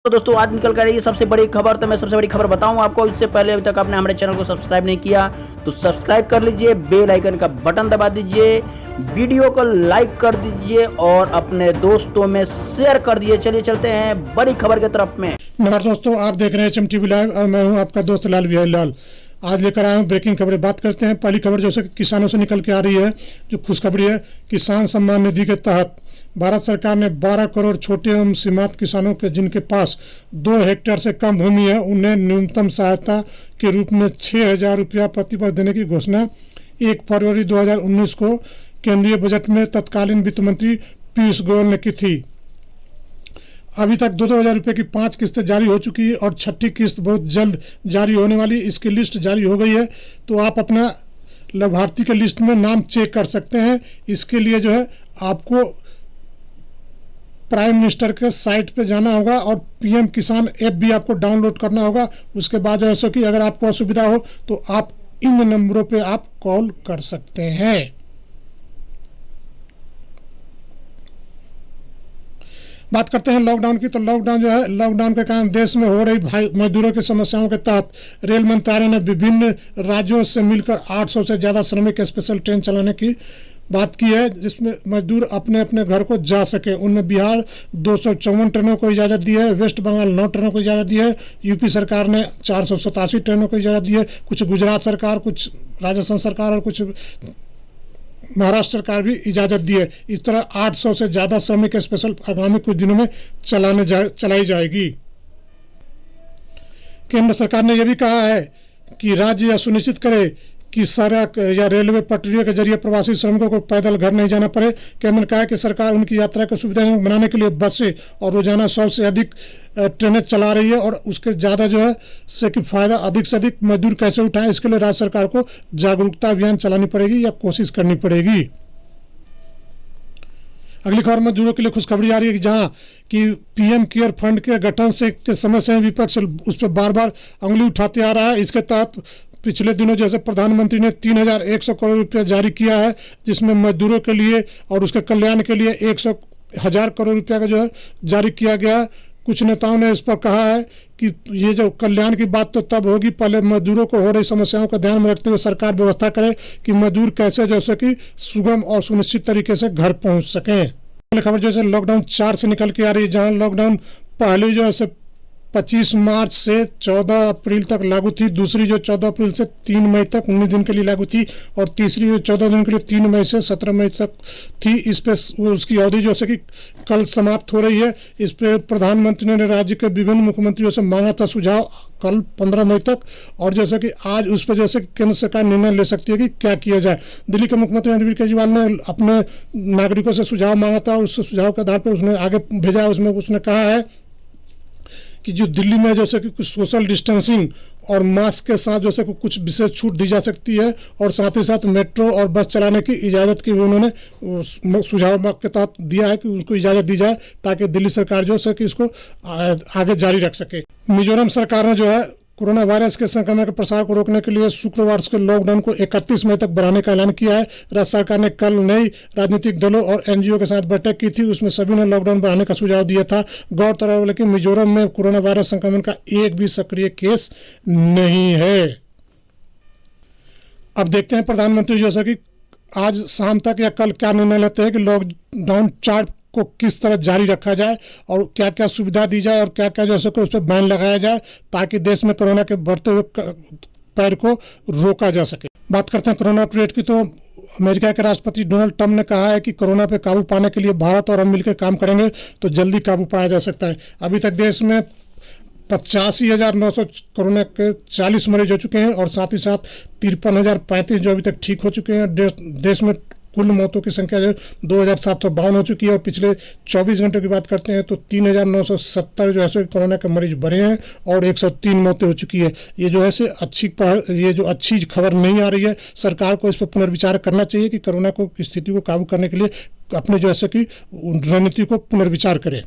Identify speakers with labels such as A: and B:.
A: तो दोस्तों आज निकल कर रही है सबसे बड़ी खबर। तो मैं सबसे बड़ी खबर बताऊं आपको। इससे पहले अभी तक आपने हमारे चैनल को सब्सक्राइब नहीं किया तो सब्सक्राइब कर लीजिए, बेल आइकन का बटन दबा दीजिए, वीडियो को लाइक कर दीजिए और अपने दोस्तों में शेयर कर दीजिए। चलिए चलते हैं बड़ी खबर की तरफ में।
B: नमस्कार दोस्तों, आप देख रहे हैं HMTV लाइव और मैं हूं आपका दोस्त लाल बिहारी लाल। आज लेकर आया हूं ब्रेकिंग खबरें। बात करते हैं पहली खबर जो किसानों से निकल के आ रही है, जो खुशखबरी है। किसान सम्मान निधि के तहत भारत सरकार ने 12 करोड़ छोटे एवं सीमांत किसानों के जिनके पास 2 हेक्टेयर से कम भूमि है उन्हें न्यूनतम सहायता के रूप में 6,000 रुपया प्रति वर्ष देने की घोषणा 1 फरवरी 2019 को केंद्रीय बजट में तत्कालीन वित्त मंत्री पीयूष गोयल ने की थी। अभी तक 2,000 रुपये की 5 किस्तें जारी हो चुकी है और 6ठी किस्त बहुत जल्द जारी होने वाली। इसकी लिस्ट जारी हो गई है, तो आप अपना लाभार्थी के लिस्ट में नाम चेक कर सकते हैं। इसके लिए जो है आपको प्राइम मिनिस्टर के साइट पे जाना होगा और PM किसान ऐप भी आपको डाउनलोड करना होगा। उसके बाद जैसे कि अगर आपको असुविधा हो तो आप इन नंबरों पे आप कॉल कर सकते हैं। बात करते हैं लॉकडाउन की। तो लॉकडाउन जो है, लॉकडाउन के कारण देश में हो रही मजदूरों की समस्याओं के तहत रेल मंत्रालय ने विभिन्न राज्यों से मिलकर 800 से ज्यादा श्रमिक स्पेशल ट्रेन चलाने की बात की है, जिसमें मजदूर अपने अपने घर को जा सके। उनमें बिहार 254 ट्रेनों को इजाजत दी है, वेस्ट बंगाल 9 ट्रेनों को इजाजत दी है, यूपी सरकार ने 487 ट्रेनों को इजाजत दी है, कुछ गुजरात सरकार, कुछ राजस्थान सरकार और कुछ महाराष्ट्र सरकार भी इजाजत दी है। इस तरह 800 से ज्यादा श्रमिक स्पेशल आगामी कुछ दिनों में चलाई जाएगी। केंद्र सरकार ने यह भी कहा है कि राज्य यह सुनिश्चित करे कि सड़क या रेलवे पटरियों के जरिए प्रवासी श्रमिकों को पैदल घर नहीं जाना पड़े। केंद्र ने कहा है कि सरकार उनकी यात्रा को सुविधाजनक बनाने के लिए बसें और रोजाना 100 से अधिक ट्रेनें चला रही है और उसके ज़्यादा जो है से कि फायदा अधिक से अधिक मजदूर कैसे उठाएं, इसके लिए राज्य सरकार को जागरूकता अभियान चलानी पड़ेगी या कोशिश करनी पड़ेगी। अगली खबर मजदूरों के लिए खुशखबरी आ रही है कि जहां कि PM केयर फंड के गठन से के समय से विपक्ष उस पर बार बार उंगली उठाते आ रहा है। इसके तहत पिछले दिनों जैसे प्रधानमंत्री ने 3,100 करोड़ रुपया जारी किया है, जिसमें मजदूरों के लिए और उसके कल्याण के लिए 100,000 करोड़ रुपया का जो है जारी किया गया है। कुछ नेताओं ने इस पर कहा है कि ये जो कल्याण की बात तो तब होगी, पहले मजदूरों को हो रही समस्याओं का ध्यान में रखते हुए सरकार व्यवस्था करे कि मजदूर कैसे जैसे कि सुगम और सुनिश्चित तरीके से घर पहुंच सकें। अगली खबर जैसे लॉकडाउन 4 से निकल के आ रही है, जहां लॉकडाउन पहले जो है 25 मार्च से 14 अप्रैल तक लागू थी, दूसरी जो 14 अप्रैल से 3 मई तक 19 दिन के लिए लागू थी और तीसरी जो 14 दिन के लिए 3 मई से 17 मई तक थी। इस पे उसकी अवधि जैसे कि कल समाप्त हो रही है। इस पे प्रधानमंत्री ने राज्य के विभिन्न मुख्यमंत्रियों से मांगा था सुझाव कल 15 मई तक, और जैसे कि आज उस पर जैसे केंद्र सरकार निर्णय ले सकती है कि क्या किया जाए। दिल्ली के मुख्यमंत्री अरविंद केजरीवाल ने अपने नागरिकों से सुझाव मांगा था, उस सुझाव के आधार पर उसने आगे भेजा। उसमें उसने कहा है कि जो दिल्ली में जैसे कि कुछ सोशल डिस्टेंसिंग और मास्क के साथ जैसे कि कुछ विशेष छूट दी जा सकती है और साथ ही साथ मेट्रो और बस चलाने की इजाज़त की भी उन्होंने सुझाव के तहत दिया है कि उनको इजाज़त दी जाए ताकि दिल्ली सरकार जो है कि इसको आगे जारी रख सके। मिजोरम सरकार ने जो है कोरोना वायरस के संक्रमण के प्रसार को रोकने के लिए शुक्रवार के लॉकडाउन को 31 मई तक बढ़ाने का ऐलान किया है। राज्य सरकार ने कल नई राजनीतिक दलों और NGO के साथ बैठक की थी, उसमें सभी ने लॉकडाउन बढ़ाने का सुझाव दिया था। गौरतलब है कि मिजोरम में कोरोना वायरस संक्रमण का एक भी सक्रिय केस नहीं है। अब देखते हैं प्रधानमंत्री जैसा कि आज शाम तक या कल क्या निर्णय लेते हैं कि लॉकडाउन चार्ट को किस तरह जारी रखा जाए और क्या क्या सुविधा दी जाए और क्या क्या जैसे कि उस पर बैन लगाया जाए ताकि देश में कोरोना के बढ़ते हुए पैर को रोका जा सके। बात करते हैं कोरोना अपडेट की। तो अमेरिका के राष्ट्रपति डोनाल्ड ट्रंप ने कहा है कि कोरोना पे काबू पाने के लिए भारत और हम मिलकर काम करेंगे तो जल्दी काबू पाया जा सकता है। अभी तक देश में 85,900 कोरोना के 40 मरीज हो चुके हैं और साथ ही साथ 53,035 जो अभी तक ठीक हो चुके हैं। देश में कुल मौतों की संख्या जो 2,752 हो चुकी है और पिछले 24 घंटों की बात करते हैं तो 3,970 जो है कोरोना के मरीज बढ़े हैं और 103 मौतें हो चुकी है। ये जो है ये जो अच्छी खबर नहीं आ रही है। सरकार को इस पर पुनर्विचार करना चाहिए कि कोरोना को स्थिति को काबू करने के लिए अपने जो है कि रणनीति को पुनर्विचार करें।